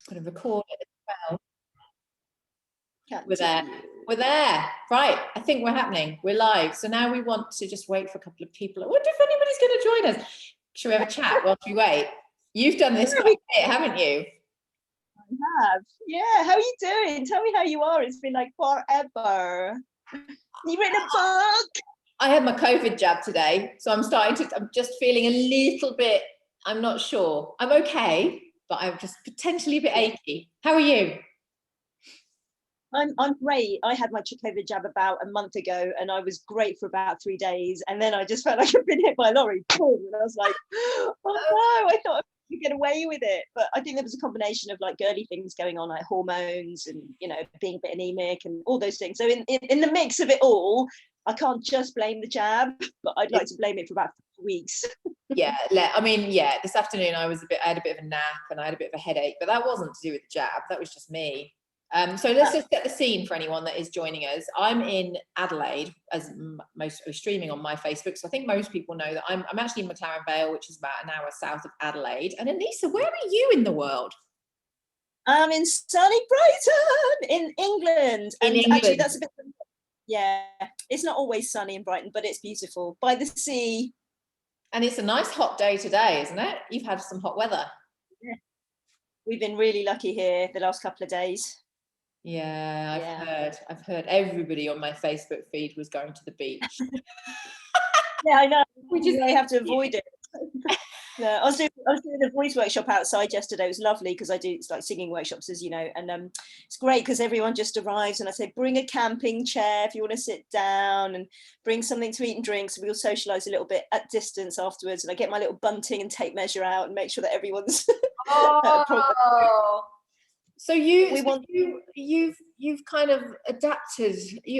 I'm going to record it as well. Can't We're there. Right. I think we're happening. We're live. So now we want to just wait for a couple of people. I wonder if anybody's going to join us. Should we have a chat whilst we wait? You've done this quite a bit, haven't you? I have. Yeah. How are you doing? Tell me how you are. It's been like forever. You written a book? I had my COVID jab today, so I'm just feeling a little bit, I'm not sure. I'm okay, but I'm just potentially a bit achy. How are you? I'm great. I had my COVID jab about a month ago, and I was great for about 3 days, and then I just felt like I'd been hit by a lorry. Boom, and I was like, oh no, I thought I could get away with it. But I think there was a combination of like girly things going on, like hormones and, you know, being a bit anemic and all those things. So in the mix of it all, I can't just blame the jab, but I'd like to blame it for about 4 weeks. Yeah, I mean, yeah, this afternoon I had a bit of a nap and I had a bit of a headache, but that wasn't to do with the jab. That was just me. So let's just set the scene for anyone that is joining us. I'm in Adelaide, as mostly streaming on my Facebook. So I think most people know that I'm actually in McLaren Vale, which is about an hour south of Adelaide. And Aneesa, where are you in the world? I'm in sunny Brighton in England. Actually, that's a bit. Yeah, it's not always sunny in Brighton, but it's beautiful by the sea. And it's a nice hot day today, isn't it? You've had some hot weather. Yeah. We've been really lucky here the last couple of days. Yeah, I've heard everybody on my Facebook feed was going to the beach. Yeah, I know. We just have to avoid it. No, I was doing a voice workshop outside yesterday. It was lovely because it's like singing workshops, as you know, and it's great because everyone just arrives and I say, bring a camping chair if you want to sit down, and bring something to eat and drink. So we'll socialise a little bit at distance afterwards, and I get my little bunting and tape measure out and make sure that everyone's. So you've kind of adapted.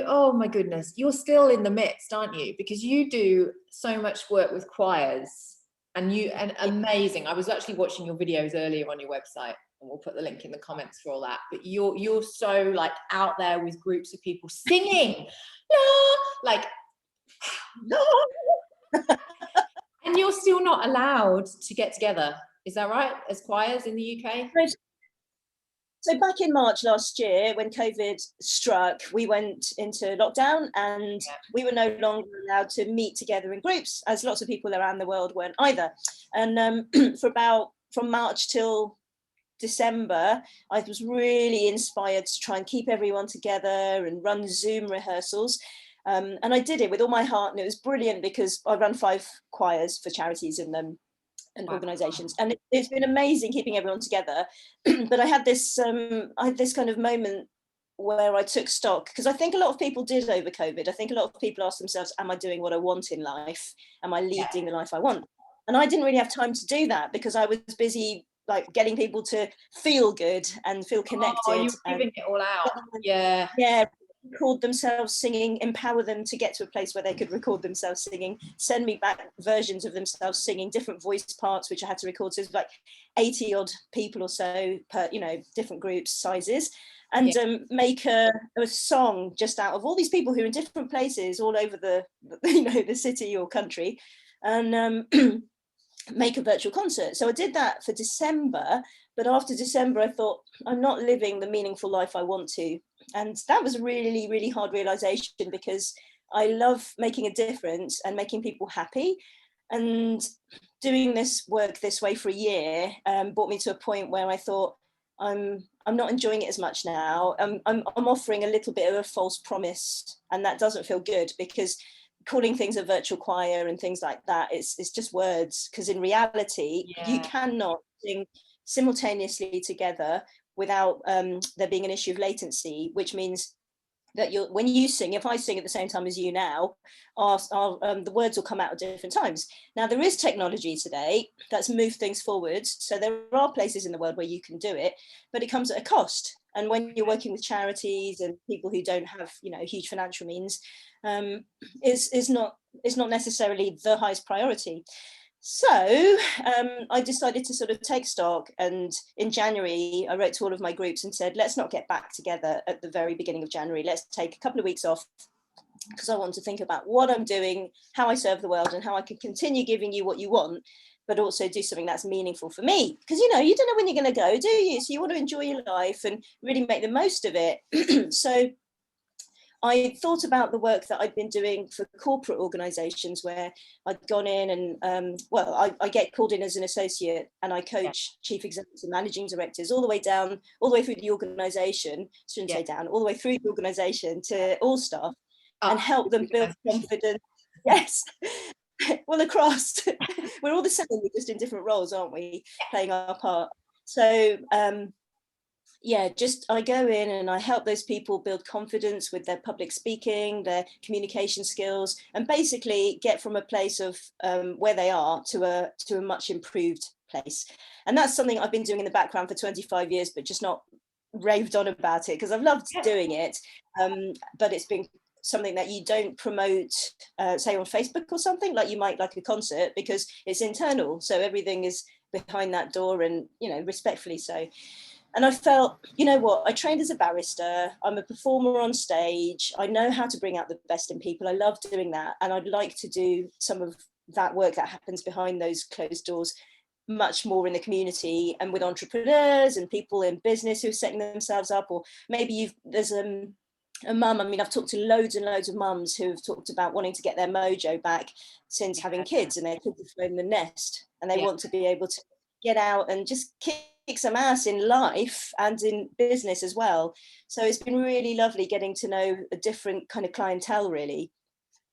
Oh my goodness, you're still in the midst, aren't you? Because you do so much work with choirs. And amazing. I was actually watching your videos earlier on your website, and we'll put the link in the comments for all that. But you're so like out there with groups of people singing, like, and you're still not allowed to get together. Is that right? As choirs in the UK? So back in March last year, when COVID struck, we went into lockdown and we were no longer allowed to meet together in groups, as lots of people around the world weren't either. And from March till December, I was really inspired to try and keep everyone together and run Zoom rehearsals. And I did it with all my heart, and it was brilliant because I run 5 choirs for charities and organizations, and it's been amazing keeping everyone together. But I had this kind of moment where I took stock, because I think a lot of people did over COVID. I think a lot of people asked themselves, am I doing what I want in life? Am I leading the life I want? And I didn't really have time to do that because I was busy like getting people to feel good and feel connected. You were giving it all out. Yeah record themselves singing, empower them to get to a place where they could record themselves singing, send me back versions of themselves singing different voice parts, which I had to record. So it was like 80 odd people or so per, different groups, sizes, and make a song just out of all these people who are in different places all over the city or country, and make a virtual concert. So I did that for December, but after December I thought, I'm not living the meaningful life I want to. And that was a really, really hard realization, because I love making a difference and making people happy. And doing this work this way for a year brought me to a point where I thought, I'm not enjoying it as much now. I'm offering a little bit of a false promise, and that doesn't feel good, because calling things a virtual choir and things like that, it's just words, because in reality you cannot sing simultaneously together without there being an issue of latency, which means that when you sing, if I sing at the same time as you now, the words will come out at different times. Now, there is technology today that's moved things forward, so there are places in the world where you can do it, but it comes at a cost. And when you're working with charities and people who don't have huge financial means, is not necessarily the highest priority. So I decided to sort of take stock, and in January I wrote to all of my groups and said, let's not get back together at the very beginning of January. Let's take a couple of weeks off, because I want to think about what I'm doing, how I serve the world, and how I can continue giving you what you want, but also do something that's meaningful for me. Because, you know, you don't know when you're going to go, do you? So you want to enjoy your life and really make the most of it. So I thought about the work that I'd been doing for corporate organisations where I'd gone in and, I get called in as an associate and I coach chief executives and managing directors all the way down, all the way through the organisation, shouldn't say down, all the way through the organisation to all staff and help them build confidence. Yes. Well, across, we're all the same, we're just in different roles, aren't we? Playing our part. So, I go in and I help those people build confidence with their public speaking, their communication skills, and basically get from a place of where they are to a much improved place. And that's something I've been doing in the background for 25 years, but just not raved on about it because I've loved doing it. But it's been something that you don't promote, say on Facebook or something, like you might like a concert, because it's internal. So everything is behind that door and, you know, respectfully so. And I felt, you know what, I trained as a barrister, I'm a performer on stage, I know how to bring out the best in people, I love doing that, and I'd like to do some of that work that happens behind those closed doors much more in the community and with entrepreneurs and people in business who are setting themselves up, or maybe there's a mum, I mean, I've talked to loads and loads of mums who have talked about wanting to get their mojo back since having kids, and their kids have flown the nest, and they want to be able to get out and just kick some ass in life and in business as well. So it's been really lovely getting to know a different kind of clientele, really.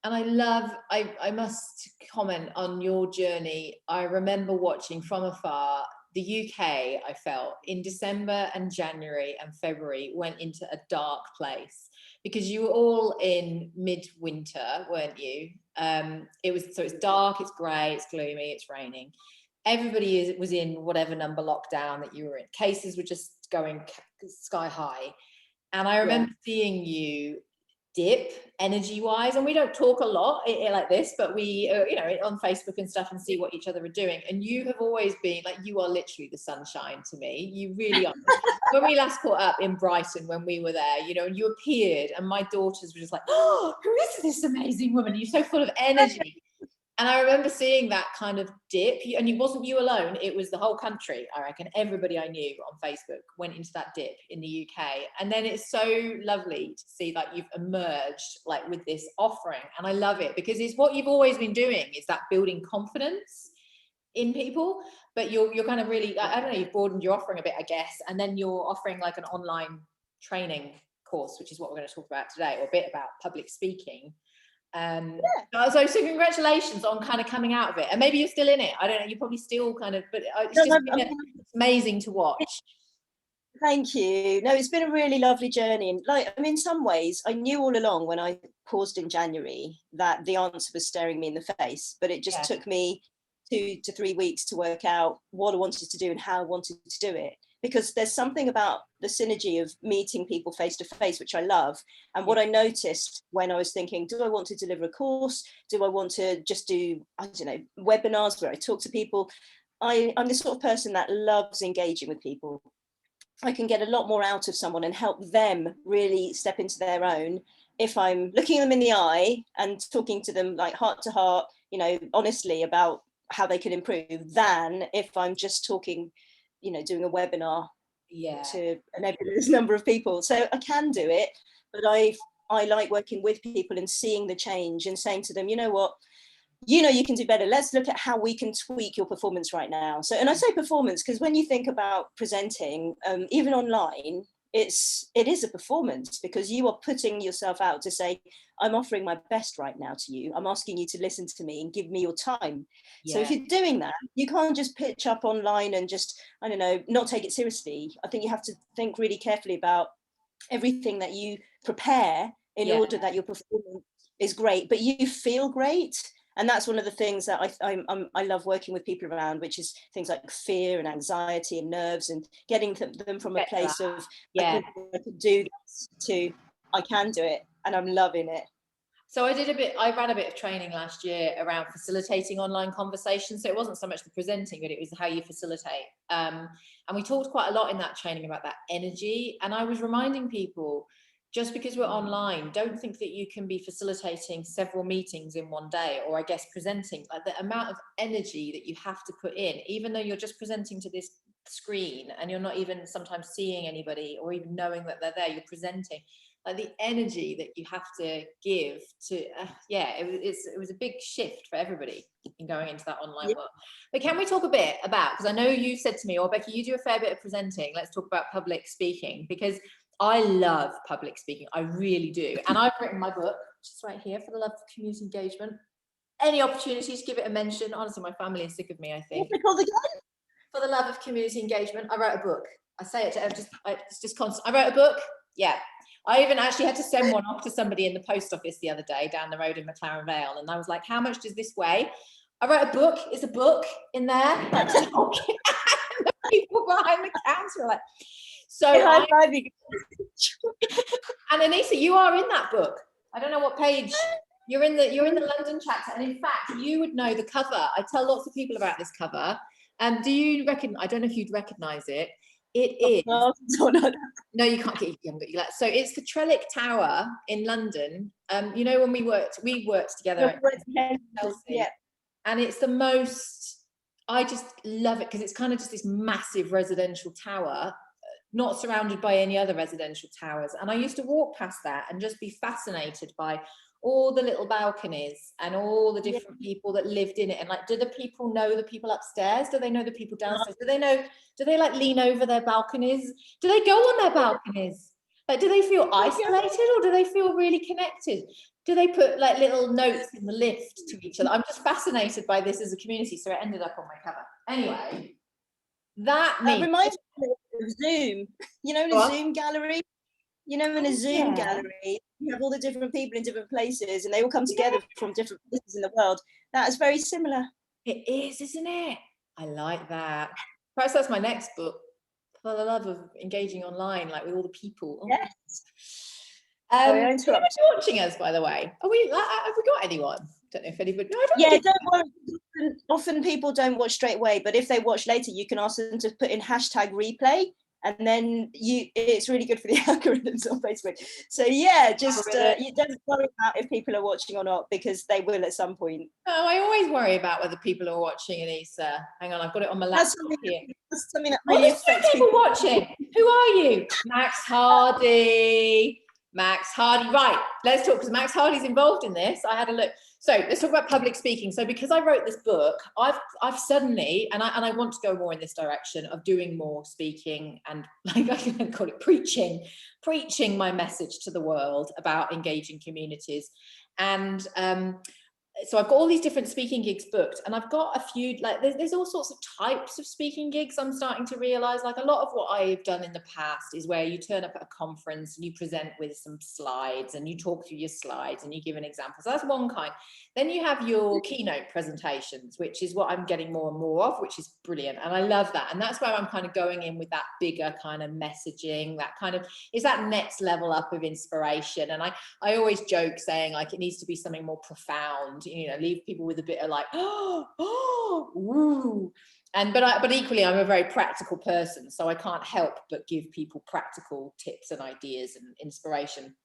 And I must comment on your journey. I remember watching from afar the UK, I felt, in December and January and February went into a dark place because you were all in midwinter, weren't you? It's dark, it's grey, it's gloomy, it's raining. Everybody was in whatever number lockdown that you were in. Cases were just going sky high. And I remember seeing you dip energy wise, and we don't talk a lot like this, but we on Facebook and stuff and see what each other are doing, and you have always been like, you are literally the sunshine to me, you really are. When we last caught up in Brighton, when we were there, you know, and you appeared and my daughters were just like, oh, who is this amazing woman, you're so full of energy. And I remember seeing that kind of dip, and it wasn't you alone, it was the whole country, I reckon. Everybody I knew on Facebook went into that dip in the UK. And then it's so lovely to see that you've emerged like with this offering. And I love it because it's what you've always been doing, is that building confidence in people. But you're kind of really, I don't know, you've broadened your offering a bit, I guess. And then you're offering like an online training course, which is what we're going to talk about today, or a bit about public speaking. So congratulations on kind of coming out of it, and maybe you're still in it, I don't know, you're probably still kind of, but it's amazing to watch. Thank you. No, it's been a really lovely journey, and in some ways I knew all along when I paused in January that the answer was staring me in the face, but it just took me 2 to 3 weeks to work out what I wanted to do and how I wanted to do it. Because there's something about the synergy of meeting people face to face, which I love. And what I noticed when I was thinking, do I want to deliver a course? Do I want to just do, I don't know, webinars where I talk to people? I'm the sort of person that loves engaging with people. I can get a lot more out of someone and help them really step into their own if I'm looking them in the eye and talking to them like heart to heart, you know, honestly about how they can improve, than if I'm just talking, you know, doing a webinar to an endless number of people. So I can do it, but I like working with people and seeing the change and saying to them, you know what, you know, you can do better. Let's look at how we can tweak your performance right now. So, and I say performance because when you think about presenting, even online, it is a performance, because you are putting yourself out to say, I'm offering my best right now to you. I'm asking you to listen to me and give me your time. So if you're doing that, you can't just pitch up online and just, I don't know, not take it seriously. I think you have to think really carefully about everything that you prepare in order that your performance is great, but you feel great. And that's one of the things that I love working with people around, which is things like fear and anxiety and nerves, and getting them from a place of, I can do this to, I can do it, and I'm loving it. So I ran a bit of training last year around facilitating online conversations. So it wasn't so much the presenting, but it was how you facilitate. And we talked quite a lot in that training about that energy. And I was reminding people, just because we're online, don't think that you can be facilitating several meetings in one day, or I guess presenting. Like, the amount of energy that you have to put in, even though you're just presenting to this screen and you're not even sometimes seeing anybody or even knowing that they're there, you're presenting. Like, the energy that you have to give to, it was a big shift for everybody in going into that online world. But can we talk a bit about, because I know you said to me, or Becky, you do a fair bit of presenting, let's talk about public speaking, because I love public speaking. I really do. And I've written my book, just right here, For the Love of Community Engagement. Any opportunities, give it a mention. Honestly, my family is sick of me, I think. What's it called again? For the Love of Community Engagement. I wrote a book. I say it to it's just constant. I wrote a book. Yeah. I even actually had to send one off to somebody in the post office the other day down the road in McLaren Vale. And I was like, how much does this weigh? I wrote a book. It's a book in there. The people behind the counter are like, so and Aneesa, you are in that book. I don't know what page. You're in the London chapter. And in fact, you would know the cover. I tell lots of people about this cover. Do you reckon, I don't know if you'd recognize it. It is. No, you can't get your So it's the Trellick Tower in London. You know, when we worked together at Chelsea. Yeah. And it's the most, I just love it because it's kind of just this massive residential tower, not surrounded by any other residential towers. And I used to walk past that and just be fascinated by all the little balconies and all the different people that lived in it. And like, do the people know the people upstairs? Do they know the people downstairs? Do they like lean over their balconies? Do they go on their balconies? Like, do they feel isolated or do they feel really connected? Do they put like little notes in the lift to each other? I'm just fascinated by this as a community. So it ended up on my cover. Anyway, that reminds me of Zoom. You know, in a Zoom gallery. You know, in a Zoom gallery, you have all the different people in different places and they all come together from different places in the world. That is very similar. It is, isn't it? I like that. Perhaps that's my next book, For the Love of Engaging Online, like with all the people. Oh. Yes. Anybody watching us, by the way? Have we got anyone? Don't know if anybody. No, don't worry. Often people don't watch straight away, but if they watch later, you can ask them to put in #replay. And then it's really good for the algorithms on Facebook. So yeah, just you don't worry about if people are watching or not, because they will at some point. No, I always worry about whether people are watching, Aneesa. Hang on, I've got it on my laptop here. That's something that really affects people watching. Who are you? Max Hardy. Right, let's talk, because Max Hardy's involved in this. I had a look. So let's talk about public speaking. So because I wrote this book, I've suddenly, and I want to go more in this direction of doing more speaking and, like, I can call it preaching my message to the world about engaging communities. And so I've got all these different speaking gigs booked, and I've got a few, like, there's all sorts of types of speaking gigs. I'm starting to realize, like, a lot of what I've done in the past is where you turn up at a conference and you present with some slides and you talk through your slides and you give an example. So that's one kind. Then you have your keynote presentations, which is what I'm getting more and more of, which is brilliant. And I love that. And that's where I'm kind of going in with that bigger kind of messaging, that kind of, is that next level up of inspiration. And I always joke saying, like, it needs to be something more profound, you know, leave people with a bit of like, woo. And but equally, I'm a very practical person, so I can't help but give people practical tips and ideas and inspiration.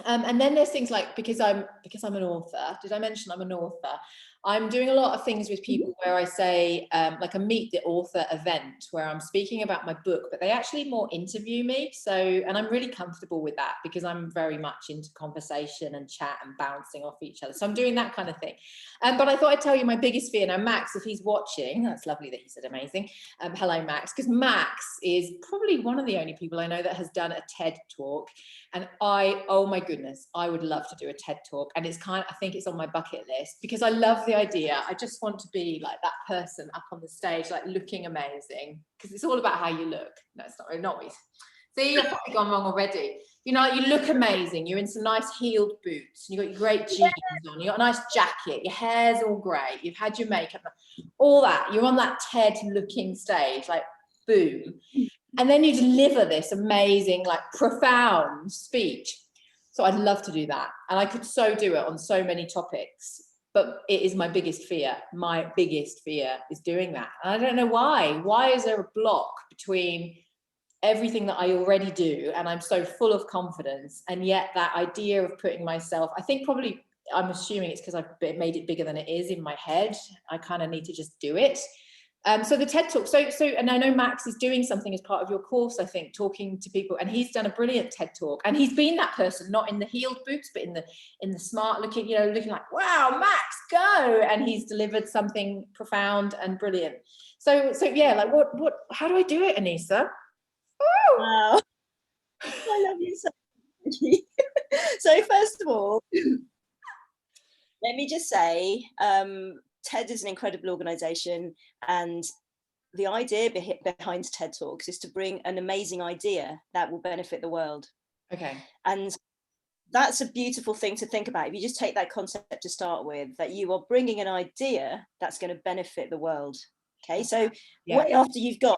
And then there's things like, because I'm an author, did I mention I'm an author? I'm doing a lot of things with people where I say, like a meet the author event where I'm speaking about my book, but they actually more interview me. So, and I'm really comfortable with that because I'm very much into conversation and chat and bouncing off each other. So I'm doing that kind of thing. But I thought I'd tell you my biggest fear. Now, Max, if he's watching, that's lovely that he said amazing. Hello, Max, because Max is probably one of the only people I know that has done a TED talk. And oh my goodness, I would love to do a TED talk. And it's I think it's on my bucket list because I love the idea. I just want to be like that person up on the stage, like looking amazing, because it's all about how you look. No, it's not really, not me. See, I've probably gone wrong already. You know, you look amazing. You're in some nice heeled boots. And you've got your great jeans on. You've got a nice jacket. Your hair's all great. You've had your makeup, all that. You're on that TED looking stage, like boom. And then you deliver this amazing, like profound speech. So I'd love to do that. And I could so do it on so many topics, but it is my biggest fear. My biggest fear is doing that. And I don't know why. Why is there a block between everything that I already do, and I'm so full of confidence, and yet that idea of putting myself, I think probably, I'm assuming it's because I've made it bigger than it is in my head. I kind of need to just do it. So the TED Talk, and I know Max is doing something as part of your course, I think, talking to people, and he's done a brilliant TED Talk, and he's been that person, not in the heeled boots, but in the smart looking, looking like, wow, Max, go, and he's delivered something profound and brilliant. So yeah, like how do I do it, Aneesa? Wow. I love you so much. So first of all, let me just say, TED is an incredible organization, and the idea behind TED Talks is to bring an amazing idea that will benefit the world. Okay. And that's a beautiful thing to think about. If you just take that concept to start with, that you are bringing an idea that's going to benefit the world. Okay, so after you've got,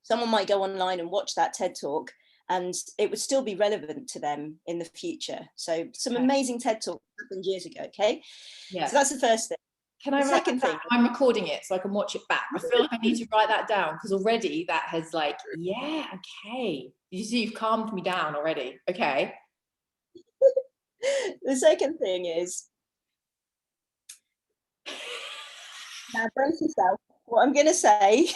someone might go online and watch that TED Talk, and it would still be relevant to them in the future. So some amazing TED Talk happened years ago. Okay, so that's the first thing. Can I write that down? I'm recording it so I can watch it back. I feel like I need to write that down, because already that has like, yeah, okay. You see, you've calmed me down already. Okay. The second thing is, now brace yourself. What I'm going to say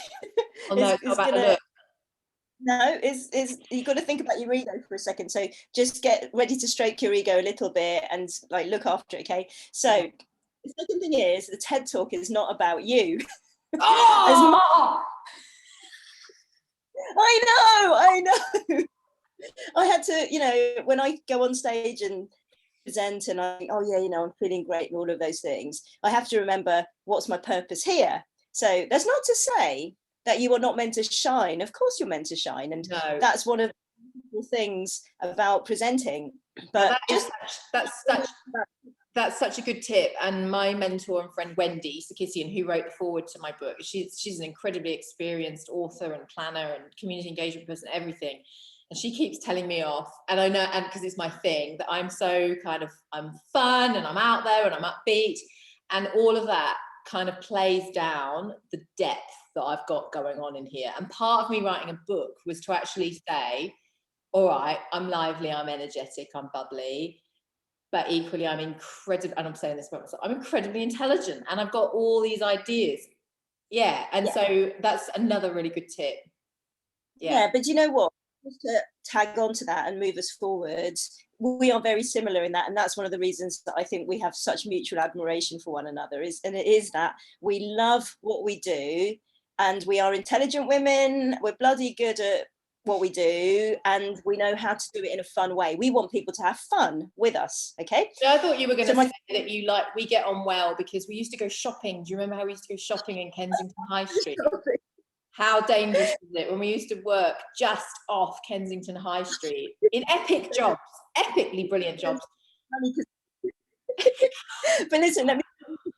is you've got to think about your ego for a second. So just get ready to stroke your ego a little bit and like look after it. Okay. So the second thing is, the TED Talk is not about you. Oh! I know. I had to, when I go on stage and present and I think, oh yeah, I'm feeling great and all of those things, I have to remember, what's my purpose here? So that's not to say that you are not meant to shine. Of course you're meant to shine, and that's one of the things about presenting. But that's such a good tip. And my mentor and friend Wendy Sarkisian, who wrote the foreword to my book, she's an incredibly experienced author and planner and community engagement person, everything. And she keeps telling me off, and I know, and because it's my thing, that I'm so I'm fun and I'm out there and I'm upbeat, and all of that kind of plays down the depth that I've got going on in here. And part of me writing a book was to actually say, all right, I'm lively, I'm energetic, I'm bubbly, but equally I'm incredible, and I'm saying this about myself, I'm incredibly intelligent, and I've got all these ideas. So that's another really good tip. But you know what, just to tag on to that and move us forward, we are very similar in that, and that's one of the reasons that I think we have such mutual admiration for one another, is that we love what we do, and we are intelligent women, we're bloody good at what we do, and we know how to do it in a fun way. We want people to have fun with us. Okay, I thought you were going to say that we get on well because we used to go shopping. Do you remember how we used to go shopping in Kensington High Street? How dangerous was it when we used to work just off Kensington High Street in epic jobs, epically brilliant jobs? But listen, let me the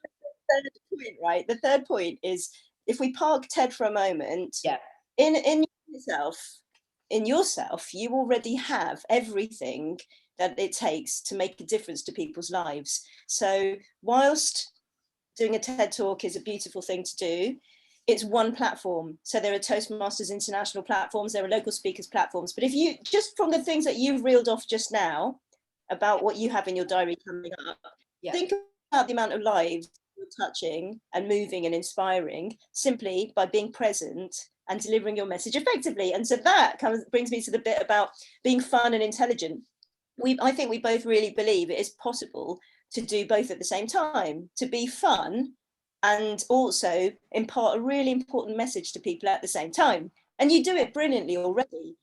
third point, right? The third point is, if we park TED for a moment, in yourself, you already have everything that it takes to make a difference to people's lives. So whilst doing a TED Talk is a beautiful thing to do, it's one platform. So there are Toastmasters International platforms, there are local speakers platforms. But if you, just from the things that you've reeled off just now about what you have in your diary coming up, think about the amount of lives you're touching and moving and inspiring simply by being present and delivering your message effectively. And so that brings me to the bit about being fun and intelligent. I think we both really believe it is possible to do both at the same time, to be fun and also impart a really important message to people at the same time. And you do it brilliantly already.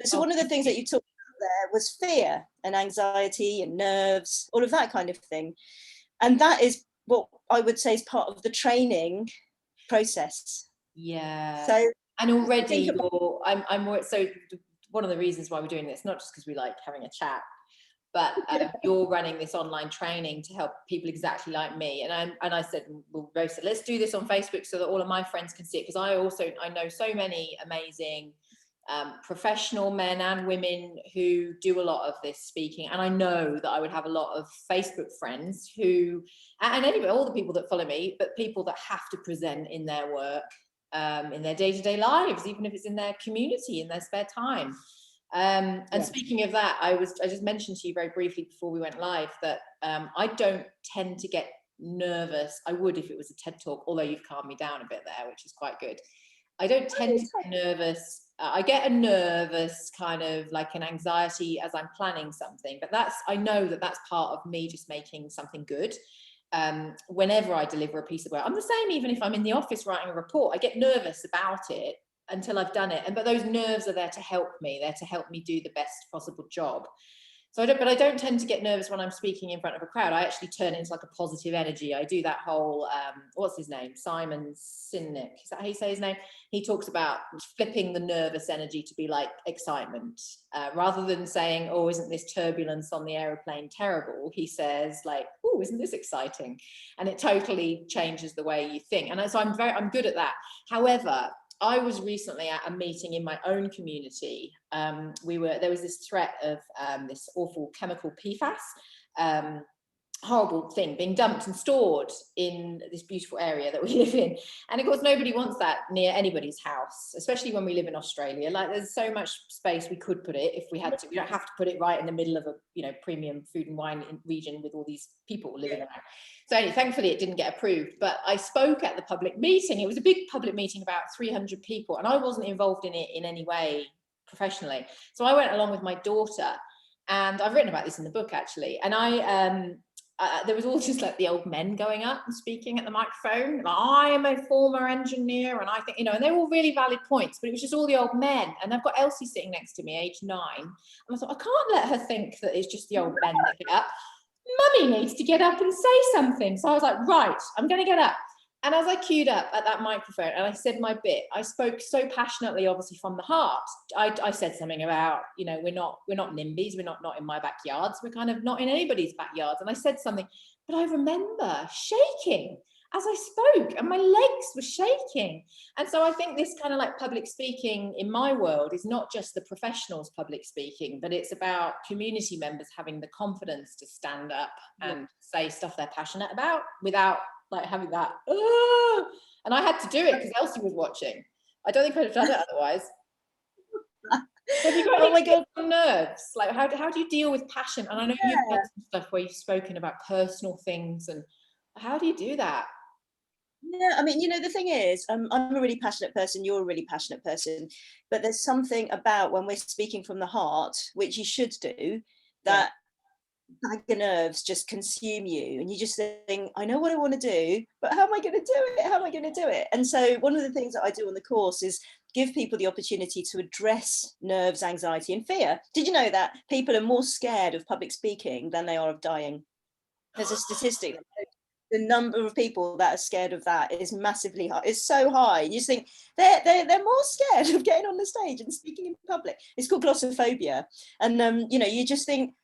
So one of the things that you talked about there was fear and anxiety and nerves, all of that kind of thing. And that is what I would say is part of the training process. Yeah. So, and already I'm more, so one of the reasons why we're doing this, not just because we like having a chat, but you're running this online training to help people exactly like me. And I said, well, Rose said, let's do this on Facebook so that all of my friends can see it. Because I know so many amazing professional men and women who do a lot of this speaking. And I know that I would have a lot of Facebook friends who, and anyway, all the people that follow me, but people that have to present in their work in their day-to-day lives, even if it's in their community, in their spare time. And speaking of that, I just mentioned to you very briefly before we went live that I don't tend to get nervous. I would if it was a TED talk, although you've calmed me down a bit there, which is quite good. I don't tend to get nervous. I get a nervous kind of like an anxiety as I'm planning something, but I know that's part of me just making something good. Whenever I deliver a piece of work, I'm the same even if I'm in the office writing a report. I get nervous about it until I've done it, but those nerves are there to help me. They're to help me do the best possible job. So I don't tend to get nervous when I'm speaking in front of a crowd. I actually turn it into like a positive energy. I do that whole, what's his name? Simon Sinek, is that how you say his name? He talks about flipping the nervous energy to be like excitement. Rather than saying, oh, isn't this turbulence on the aeroplane terrible? He says like, oh, isn't this exciting? And it totally changes the way you think. And so I'm good at that. However, I was recently at a meeting in my own community. There was this threat of this awful chemical PFAS, horrible thing being dumped and stored in this beautiful area that we live in. And of course, nobody wants that near anybody's house, especially when we live in Australia. Like there's so much space we could put it if we had to. We don't have to put it right in the middle of a premium food and wine region with all these people living around. So anyway, thankfully it didn't get approved, but I spoke at the public meeting. It was a big public meeting, about 300 people, and I wasn't involved in it in any way professionally. So I went along with my daughter, and I've written about this in the book actually. And there was all just like the old men going up and speaking at the microphone. Like, I am a former engineer, and I think, and they're all really valid points, but it was just all the old men. And I've got Elsie sitting next to me, age 9. And I thought, I can't let her think that it's just the old men that get up. Mummy needs to get up and say something. So I was like, right, I'm going to get up. And as I queued up at that microphone and I said my bit, I spoke so passionately, obviously from the heart. I said something about, we're not NIMBYs, we're not in my backyards, we're kind of not in anybody's backyards. And I said something, but I remember shaking as I spoke, and my legs were shaking. And so I think this kind of like public speaking in my world is not just the professionals public speaking, but it's about community members having the confidence to stand up and say stuff they're passionate about without like having that, and I had to do it because Elsie was watching. I don't think I'd have done it otherwise. Have you got any nerves? Like how do you deal with passion? And I know you've done some stuff where you've spoken about personal things, and how do you do that? Yeah, I mean, the thing is, I'm a really passionate person, you're a really passionate person, but there's something about when we're speaking from the heart, which you should do, that bag of nerves just consume you, and you just think, I know what I want to do, but how am I going to do it? How am I going to do it? And so one of the things that I do on the course is give people the opportunity to address nerves, anxiety, and fear. Did you know that people are more scared of public speaking than they are of dying? There's a statistic that the number of people that are scared of that is massively high. It's so high. You just think they're more scared of getting on the stage and speaking in public. It's called glossophobia. And you just think,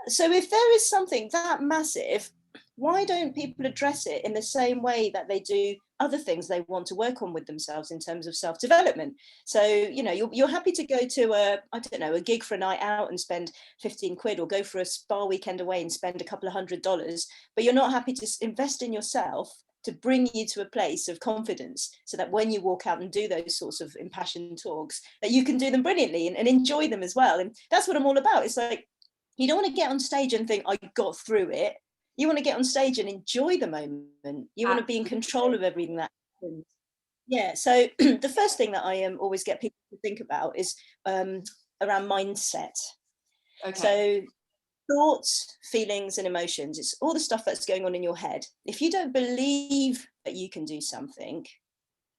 so if there is something that massive, why don't people address it in the same way that they do other things they want to work on with themselves in terms of self-development? So, you're happy to go to a gig for a night out and spend 15 quid, or go for a spa weekend away and spend a couple of $100s, but you're not happy to invest in yourself to bring you to a place of confidence, so that when you walk out and do those sorts of impassioned talks, that you can do them brilliantly and enjoy them as well. And that's what I'm all about. It's like, you don't want to get on stage and think, I got through it. You want to get on stage and enjoy the moment. You want to be in control of everything that happens. Yeah, so the first thing that I always get people to think about is around mindset. Okay. So thoughts, feelings, and emotions, it's all the stuff that's going on in your head. If you don't believe that you can do something,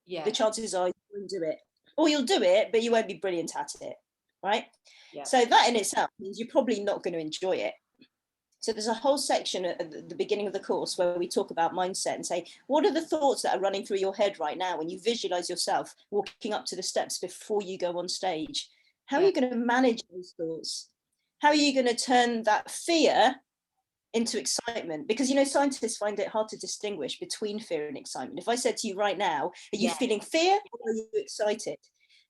the chances are you won't do it. Or you'll do it, but you won't be brilliant at it, right? Yeah. So that in itself means you're probably not going to enjoy it. So there's a whole section at the beginning of the course where we talk about mindset and say, what are the thoughts that are running through your head right now when you visualize yourself walking up to the steps before you go on stage? How are you going to manage those thoughts? How are you going to turn that fear into excitement? Because, scientists find it hard to distinguish between fear and excitement. If I said to you right now, are you feeling fear or are you excited?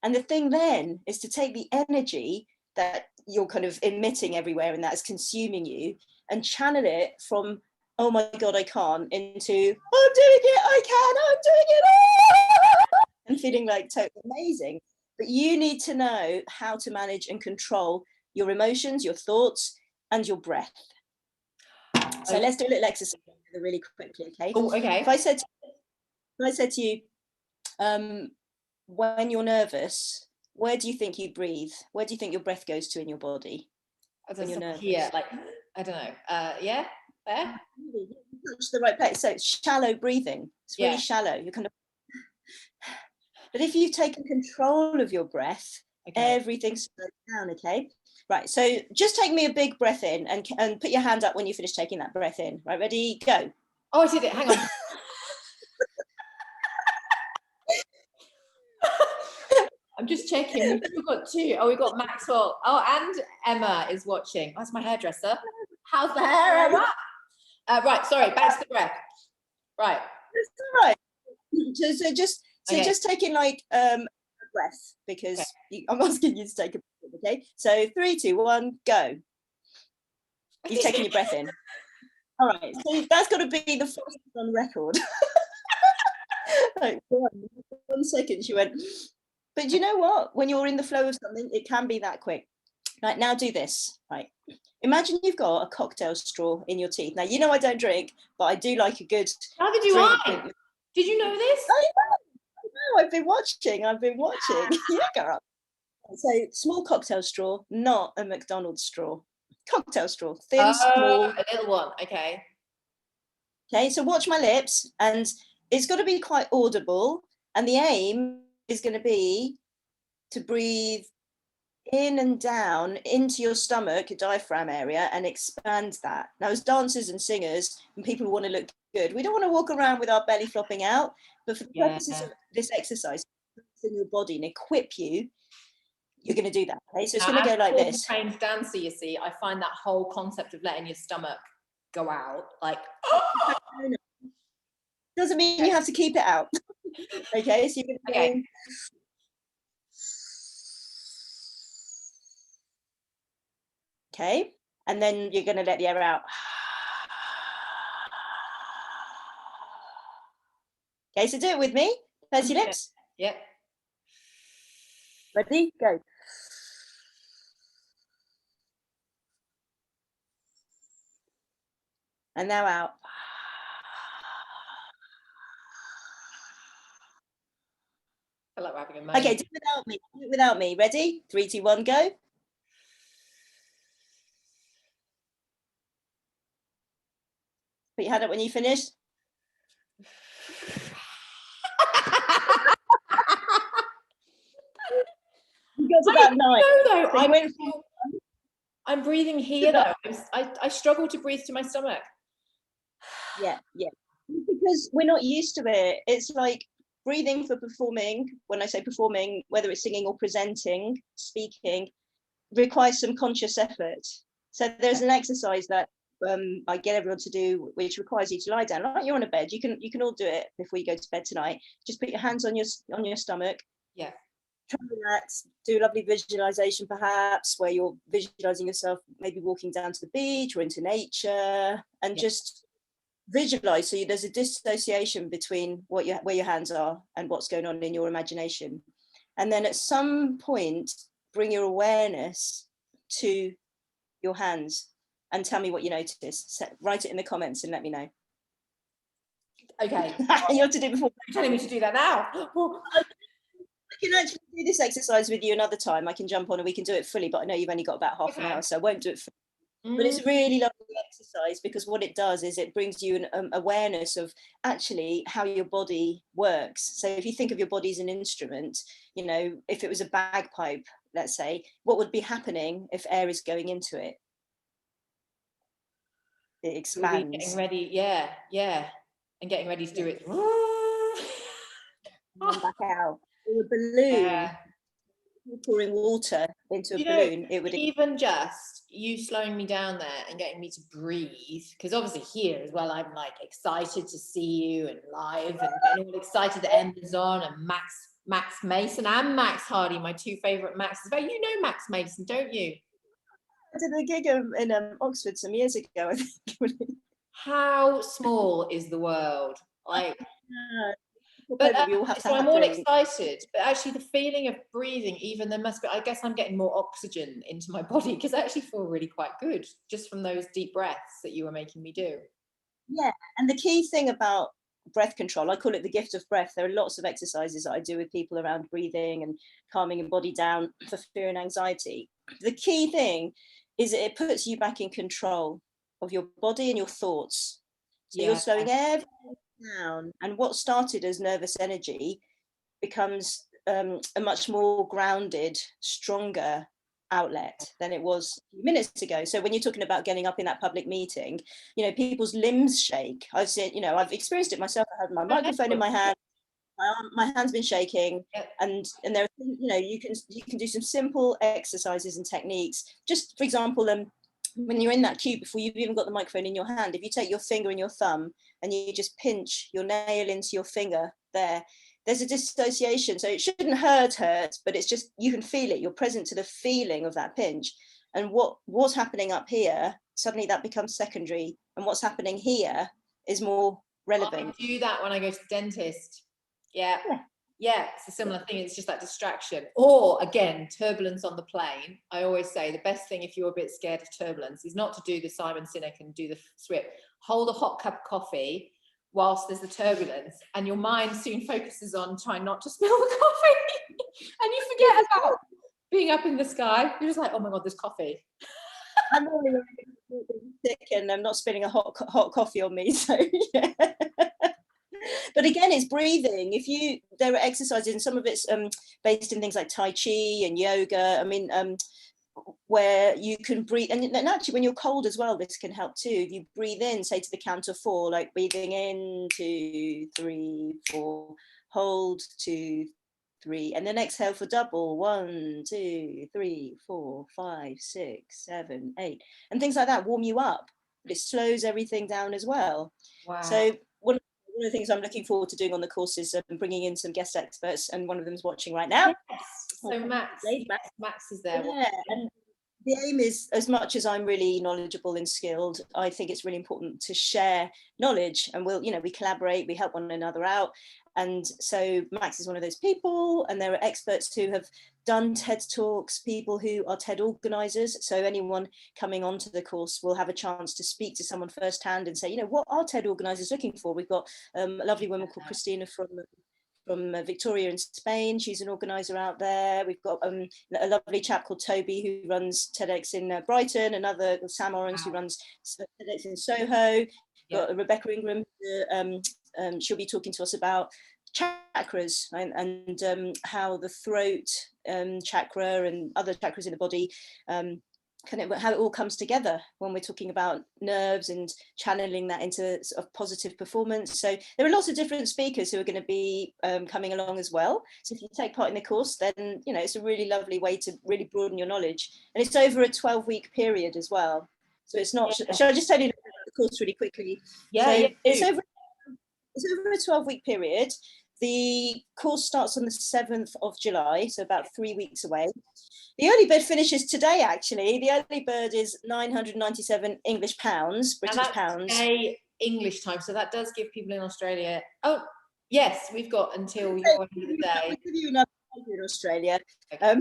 And the thing then is to take the energy that you're kind of emitting everywhere and that is consuming you, and channel it from, oh my God, I can't, into, I'm doing it, I can, I'm doing it. and feeling like totally amazing. But you need to know how to manage and control your emotions, your thoughts, and your breath. So let's do a little exercise really quickly, okay? Oh, okay. If I said to you, when you're nervous, where do you think you breathe? Where do you think your breath goes to in your body? When you're nervous? Here, like, I don't know. Yeah, there. Touch the right place. So it's shallow breathing. It's really shallow. You're kind of. But if you've taken control of your breath, everything's slowed down. Okay. Right. So just take me a big breath in and put your hand up when you finish taking that breath in. Right. Ready? Go. Oh, I did it. Hang on. I'm just checking. We've still got 2. Oh, we've got Maxwell. Oh, and Emma is watching. That's my hairdresser. How's the hair, Emma? Right. Sorry. Back to the breath. Right. That's all right. So just taking like a breath, because I'm asking you to take a breath. Okay. So 3, 2, 1, go. You've taken your breath in. All right. So that's got to be the fastest on record. Like 1 second she went. But you know what? When you're in the flow of something, it can be that quick. Right, now do this. Right. Imagine you've got a cocktail straw in your teeth. Now, you know I don't drink, but I do like a good Neither do I. Did you know this? I know. I've been watching. Yeah, girl. So small cocktail straw, not a McDonald's straw. Cocktail straw, thin, small. A little one. Okay. Okay, so watch my lips, and it's got to be quite audible. And the aim is going to be to breathe in and down into your stomach, your diaphragm area, and expand that. Now, as dancers and singers and people who want to look good, we don't want to walk around with our belly flopping out, but for the purposes of this exercise, in your body and equip you, you're going to do that. Okay, so it's going to go like this. Trained dancer, you see, I find that whole concept of letting your stomach go out, like, doesn't mean you have to keep it out. Okay, so you're going to go. Okay, and then you're going to let the air out. Okay, so do it with me. Purse your lips. Yep. Ready? Go. And now out. I feel like we're having a moment. Okay, do it without me. Do it without me. Ready? 3, 2, 1, go. Put your hand up when you finish. You got about 9. I'm breathing here though. I struggle to breathe to my stomach. Yeah. Because we're not used to it. It's like breathing for performing. When I say performing, whether it's singing or presenting, speaking, requires some conscious effort. So there's an exercise that I get everyone to do, which requires you to lie down like you're on a bed. You can all do it before you go to bed tonight. Just put your hands on your stomach. Yeah. Try and relax. Do a lovely visualization, perhaps, where you're visualizing yourself maybe walking down to the beach or into nature, and just visualize. So there's a dissociation between where your hands are and what's going on in your imagination. And then at some point, bring your awareness to your hands and tell me what you notice. Write it in the comments and let me know. Okay. You have to do it before. You're telling me to do that now. I can actually do this exercise with you another time. I can jump on and we can do it fully, but I know you've only got about half an hour, so I won't do it fully. But it's a really lovely exercise, because what it does is it brings you an awareness of actually how your body works. So if you think of your body as an instrument, if it was a bagpipe, let's say, what would be happening if air is going into it? It expands. Getting ready, and getting ready to do it. Back out. Or a balloon. Pouring water into a balloon, it would even just you slowing me down there and getting me to breathe, because obviously here as well I'm like excited to see you and live and all excited that Emma's on, and Max Mason and Max Hardy, my 2 favorite Maxes. But you know Max Mason, don't you? I did a gig in Oxford some years ago, I think. How small is the world? Like, But we all have to so have I'm all drinks. excited, but actually the feeling of breathing, even there must be, I guess I'm getting more oxygen into my body, because I actually feel really quite good just from those deep breaths that you were making me do. Yeah, and the key thing about breath control, I call it the gift of breath. There are lots of exercises that I do with people around breathing and calming your body down for fear and anxiety. The key thing is that it puts you back in control of your body and your thoughts. So you're Yeah. slowing everything down, and what started as nervous energy becomes a much more grounded, stronger outlet than it was a few minutes ago. So when you're talking about getting up in that public meeting, you know, people's limbs shake. I've said, you know, I've experienced it myself. I had my microphone in my hand, my hand's been shaking, Yep. and there are, you know, you can do some simple exercises and techniques. Just for example, when you're in that queue, before you've even got the microphone in your hand, if you take your finger and your thumb and you just pinch your nail into your finger there's a dissociation. So it shouldn't hurt, but it's just, you can feel it. You're present to the feeling of that pinch. And what's happening up here, suddenly that becomes secondary. And what's happening here is more relevant. I do that when I go to the dentist. Yeah. Yeah, it's a similar thing. It's just that distraction. Or again, turbulence on the plane. I always say the best thing if you're a bit scared of turbulence is not to do the Simon Sinek and do the SWIP. Hold a hot cup of coffee whilst there's the turbulence, and your mind soon focuses on trying not to spill the coffee, and you forget about being up in the sky. You're just like, oh my God, there's coffee. I'm really sick and I'm not spilling a hot coffee on me. So yeah. But again, it's breathing. There are exercises, and some of it's based in things like Tai Chi and yoga. I mean, where you can breathe, and actually when you're cold as well, this can help too. If you breathe in, say to the count of 4, like breathing in 2, 3, 4, hold 2, 3, and then exhale for double 1, 2, 3, 4, 5, 6, 7, 8, and things like that warm you up, but it slows everything down as well. Wow. So one of the things I'm looking forward to doing on the course is bringing in some guest experts, and one of them is watching right now. Yes. So Max is there. Yeah, and the aim is, as much as I'm really knowledgeable and skilled, I think it's really important to share knowledge, and we collaborate, we help one another out. And so Max is one of those people, and there are experts who have done TED Talks, people who are TED organisers. So anyone coming onto the course will have a chance to speak to someone firsthand and say, what are TED organisers looking for? We've got a lovely woman called Christina from Victoria in Spain. She's an organizer out there. We've got a lovely chap called Toby who runs TEDx in Brighton, another Sam Orange who runs TEDx in Soho. Got Rebecca Ingram, she'll be talking to us about chakras and how the throat chakra and other chakras in the body how it all comes together when we're talking about nerves and channeling that into sort of positive performance. So there are lots of different speakers who are going to be coming along as well. So if you take part in the course, then it's a really lovely way to really broaden your knowledge, and it's over a 12-week period as well. So it's not. Shall I just tell you the course really quickly? It's over a 12-week period. The course starts on the 7th of July, so about 3 weeks away. The early bird finishes today, actually. The early bird is 997 English pounds, British pounds. English time, so that does give people in Australia. Oh, yes, we've got until your end of the day. We'll give you another in Australia. Okay.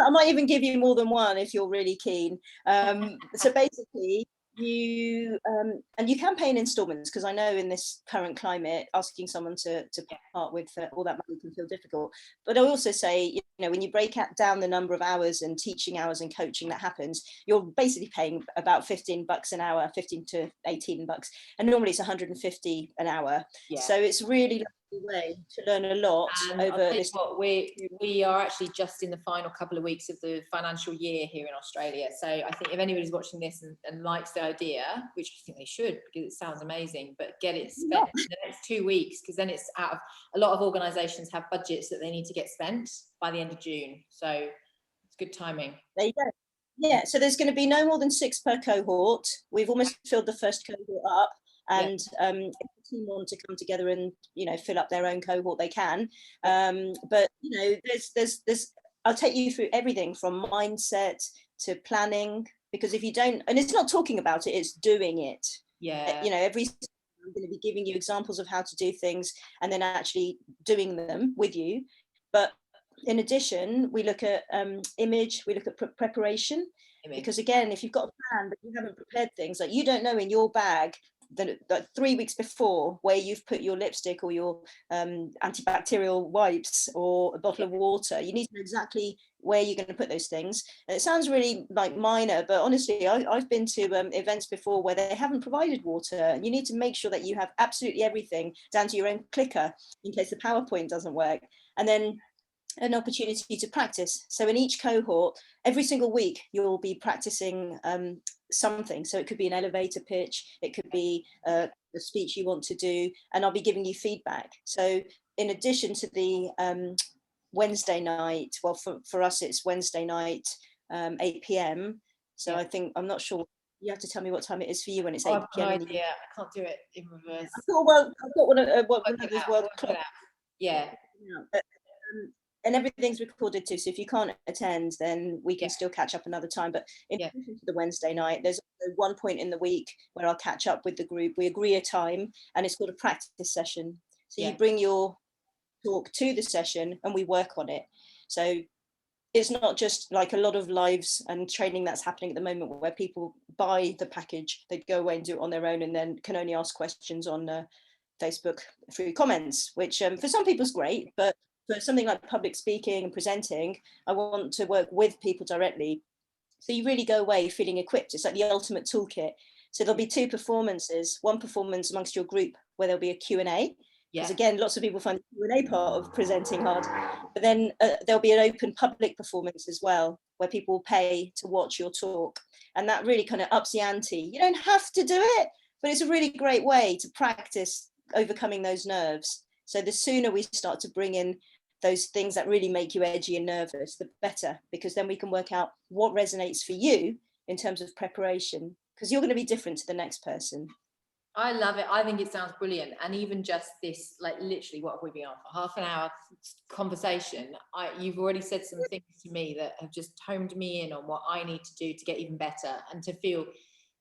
I might even give you more than one if you're really keen. So basically, and you can pay in installments, because I know in this current climate asking someone to part with all that money can feel difficult. But I also say, when you break down the number of hours and teaching hours and coaching that happens, you're basically paying about $15 an hour, 15 to 18 bucks, and normally it's 150 an hour. So it's really lovely way to learn a lot over this. We are actually just in the final couple of weeks of the financial year here in Australia, so I think if anybody's watching this and likes the idea, which I think they should, because it sounds amazing, but get it spent in the next 2 weeks, because then it's out of, a lot of organizations have budgets that they need to get spent by the end of June, so it's good timing. There you go. Yeah, so there's going to be no more than 6 per cohort. We've almost filled the first cohort up, and if the team want to come together and fill up their own cohort, they can. But there's I'll take you through everything from mindset to planning, because if you don't, and it's not talking about it, it's doing it. Every I'm going to be giving you examples of how to do things and then actually doing them with you. But in addition, we look at image, we look at preparation. Because again, if you've got a plan but you haven't prepared things, like you don't know in your bag that 3 weeks before where you've put your lipstick or your antibacterial wipes or a bottle of water, you need to know exactly where you're going to put those things. And it sounds really like minor, but honestly, I've been to events before where they haven't provided water, and you need to make sure that you have absolutely everything down to your own clicker in case the PowerPoint doesn't work. And then an opportunity to practice. So in each cohort, every single week, you'll be practicing something. So it could be an elevator pitch, it could be a speech you want to do, and I'll be giving you feedback. So in addition to the Wednesday night, well, for us, it's Wednesday night, 8 p.m. So I think, I'm not sure, you have to tell me what time it is for you when it's 8 p.m. No idea. I can't do it in reverse. I thought, well, I've got one of those world clocks. Yeah. And everything's recorded too, so if you can't attend, then we can still catch up another time. But in addition to the Wednesday night, there's also one point in the week where I'll catch up with the group. We agree a time, and it's called a practice session. So you bring your talk to the session and we work on it. So it's not just like a lot of lives and training that's happening at the moment where people buy the package, they go away and do it on their own and then can only ask questions on Facebook through comments, which for some people is great, but for something like public speaking and presenting, I want to work with people directly. So you really go away feeling equipped. It's like the ultimate toolkit. So there'll be two performances, one performance amongst your group where there'll be a Q&A. Because again, lots of people find the Q&A part of presenting hard. But then there'll be an open public performance as well, where people pay to watch your talk. And that really kind of ups the ante. You don't have to do it, but it's a really great way to practice overcoming those nerves. So the sooner we start to bring in those things that really make you edgy and nervous, the better, because then we can work out what resonates for you in terms of preparation, because you're going to be different to the next person. I love it. I think it sounds brilliant. And even just this, like literally, what have we been on for? Half an hour conversation. You've already said some things to me that have just honed me in on what I need to do to get even better and to feel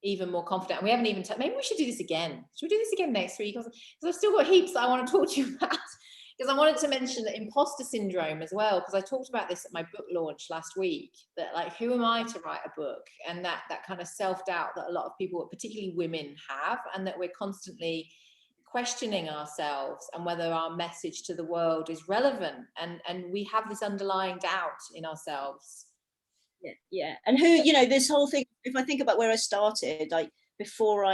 even more confident. And we haven't even, maybe we should do this again. Should we do this again next week? Because I've still got heaps that I want to talk to you about. Because I wanted to mention the imposter syndrome as well, because I talked about this at my book launch last week, that like, who am I to write a book? And that kind of self-doubt that a lot of people, particularly women, have, and that we're constantly questioning ourselves and whether our message to the world is relevant. And we have this underlying doubt in ourselves. Yeah. And who, this whole thing, if I think about where I started, like before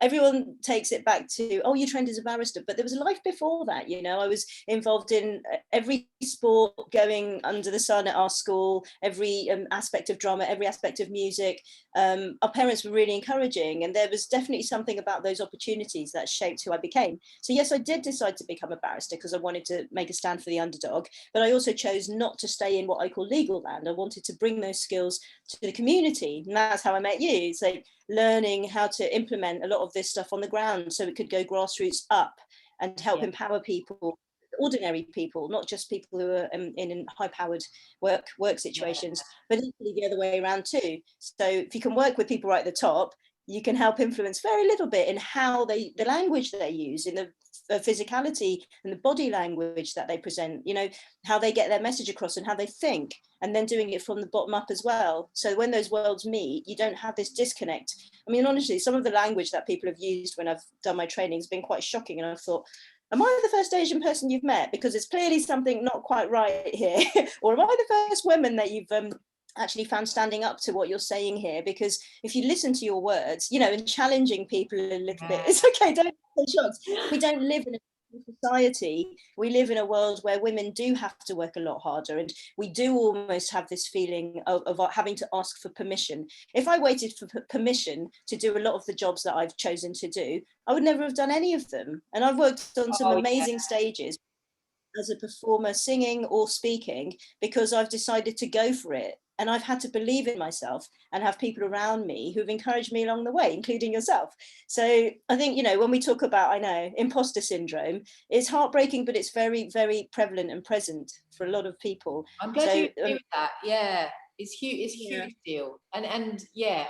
everyone takes it back to, oh, you trained as a barrister, but there was a life before that. I was involved in every sport going under the sun at our school, every aspect of drama, every aspect of music. Our parents were really encouraging, and there was definitely something about those opportunities that shaped who I became. So yes, I did decide to become a barrister because I wanted to make a stand for the underdog, but I also chose not to stay in what I call legal land. I wanted to bring those skills to the community, and that's how I met you. It's like learning how to implement a lot of this stuff on the ground so it could go grassroots up and help empower people, ordinary people, not just people who are in high-powered work situations, but equally the other way around too. So if you can work with people right at the top, you can help influence very little bit in how the language they use, in the physicality and the body language that they present, how they get their message across and how they think, and then doing it from the bottom up as well. So when those worlds meet, you don't have this disconnect. I mean, honestly, some of the language that people have used when I've done my training has been quite shocking. And I've thought, am I the first Asian person you've met? Because it's clearly something not quite right here. Or am I the first woman that you've actually found standing up to what you're saying here? Because if you listen to your words, and challenging people a little bit, it's okay, don't take shots. We don't live in a society, we live in a world where women do have to work a lot harder, and we do almost have this feeling of having to ask for permission. If I waited for permission to do a lot of the jobs that I've chosen to do, I would never have done any of them. And I've worked on some amazing stages as a performer, singing or speaking, because I've decided to go for it. And I've had to believe in myself and have people around me who've encouraged me along the way, including yourself. So I think, when we talk about, imposter syndrome, it's heartbreaking, but it's very, very prevalent and present for a lot of people. I'm glad you agree with that. Yeah. It's huge. It's a Yeah. huge deal. And yeah,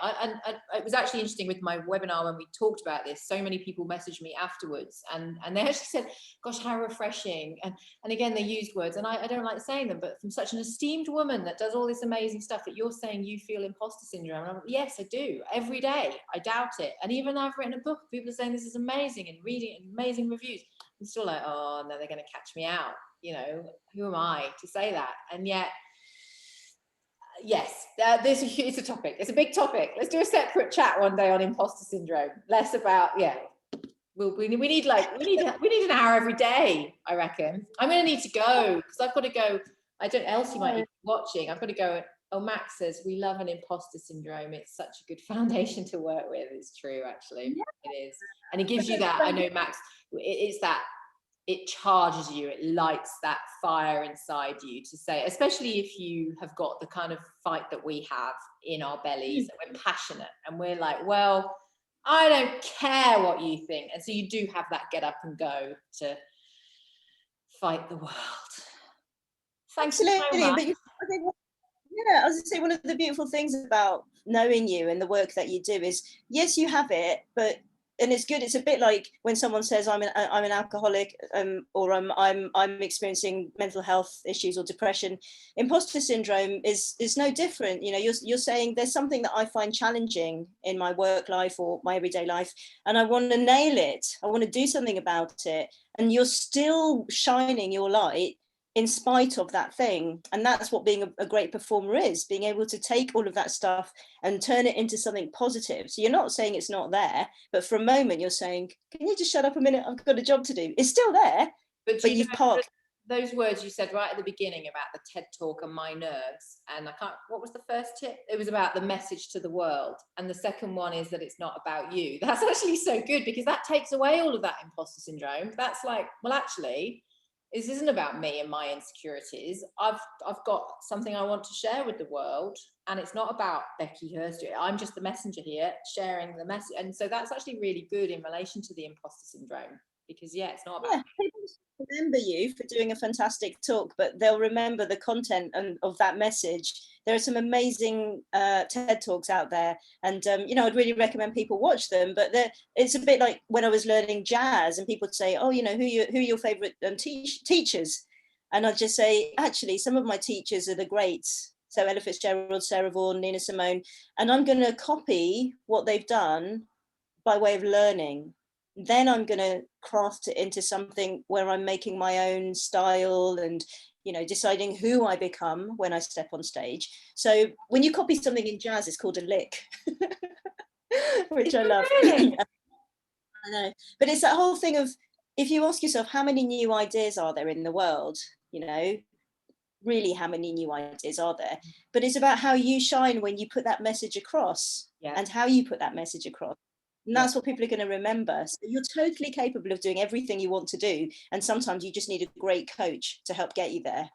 it was actually interesting with my webinar when we talked about this. So many people messaged me afterwards, and they actually said, "Gosh, how refreshing!" And again, they used words, and I don't like saying them, but from such an esteemed woman that does all this amazing stuff, that you're saying you feel imposter syndrome. And I'm like, yes, I do every day. I doubt it. And even I've written a book, people are saying this is amazing and reading amazing reviews. I'm still like, oh no, they're going to catch me out. You know, who am I to say that? And yet, yes, it's a topic. It's a big topic. Let's do a separate chat one day on imposter syndrome. Less about, yeah. We need an hour every day, I reckon. I'm going to need to go because I've got to go. I don't. Elsie might be watching. I've got to go. Oh, Max says we love an imposter syndrome. It's such a good foundation to work with. It's true, actually. It is, and it gives you that. I know, Max. It's that. It charges you, it lights that fire inside you to say, especially if you have got the kind of fight that we have in our bellies, that we're passionate and we're like, well, I don't care what you think. And so you do have that get up and go to fight the world. Thanks so much. But I think, yeah, I was going to say, one of the beautiful things about knowing you and the work that you do is, yes, you have it, but and it's good. It's a bit like when someone says I'm an alcoholic, or I'm experiencing mental health issues or depression. Imposter syndrome is no different. You know, you're saying there's something that I find challenging in my work life or my everyday life, and I want to nail it. I want to do something about it, and you're still shining your light in spite of that thing. And that's what being a great performer is, being able to take all of that stuff and turn it into something positive. So you're not saying it's not there, but for a moment you're saying, can you just shut up a minute? I've got a job to do. It's still there, but you've parked. Those words you said right at the beginning about the TED Talk and my nerves, and what was the first tip? It was about the message to the world, and the second one is that it's not about you. That's actually so good, because that takes away all of that imposter syndrome. That's like, well, actually, this isn't about me and my insecurities. I've got something I want to share with the world, and it's not about Becky Hurst. I'm just the messenger here, sharing the message. And so that's actually really good in relation to the imposter syndrome, because it's not about people remember you for doing a fantastic talk, but they'll remember the content of that message. There are some amazing TED Talks out there, and I'd really recommend people watch them. But it's a bit like when I was learning jazz, and people would say, "Oh, who are your favorite teachers?" And I'd just say, actually, some of my teachers are the greats. So Ella Fitzgerald, Sarah Vaughan, Nina Simone, and I'm going to copy what they've done by way of learning. Then I'm going to craft it into something where I'm making my own style and, deciding who I become when I step on stage. So when you copy something in jazz, it's called a lick, which I love. Really? I know, but it's that whole thing of, if you ask yourself, how many new ideas are there in the world? Really, how many new ideas are there? But it's about how you shine when you put that message across, and how you put that message across. And that's what people are going to remember. So you're totally capable of doing everything you want to do. And sometimes you just need a great coach to help get you there.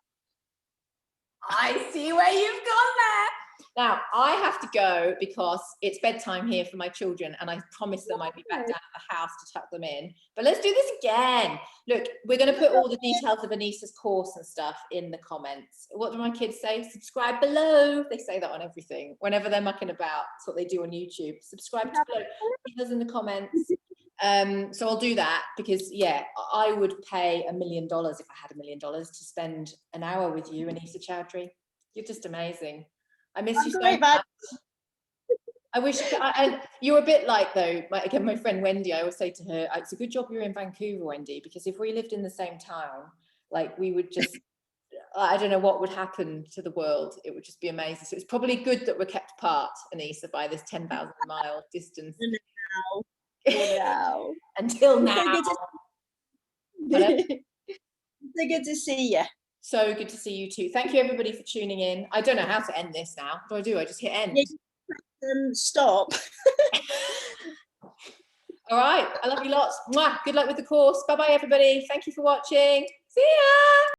I see where you've gone there. Now, I have to go because it's bedtime here for my children, and I promised them I'd be back down at the house to tuck them in. But let's do this again. Look, we're going to put all the details of Aneesa's course and stuff in the comments. What do my kids say? Subscribe below. They say that on everything. Whenever they're mucking about, that's what they do on YouTube. Subscribe below. Leave us in the comments. So I'll do that, because I would pay $1 million if I had $1 million to spend an hour with you, Aneesa Chaudhry. You're just amazing. I miss you so much. I wish you're a bit like, though, again, my friend Wendy, I always say to her, it's a good job you're in Vancouver, Wendy, because if we lived in the same town, like, we would just I don't know what would happen to the world. It would just be amazing. So it's probably good that we're kept apart, Aneesa, by this 10,000 mile distance. Wow. Until now. So good to see you. So good to see you too. Thank you, everybody, for tuning in. I don't know how to end this now. What do? I just hit end. Stop. All right. I love you lots. Mwah. Good luck with the course. Bye-bye, everybody. Thank you for watching. See ya.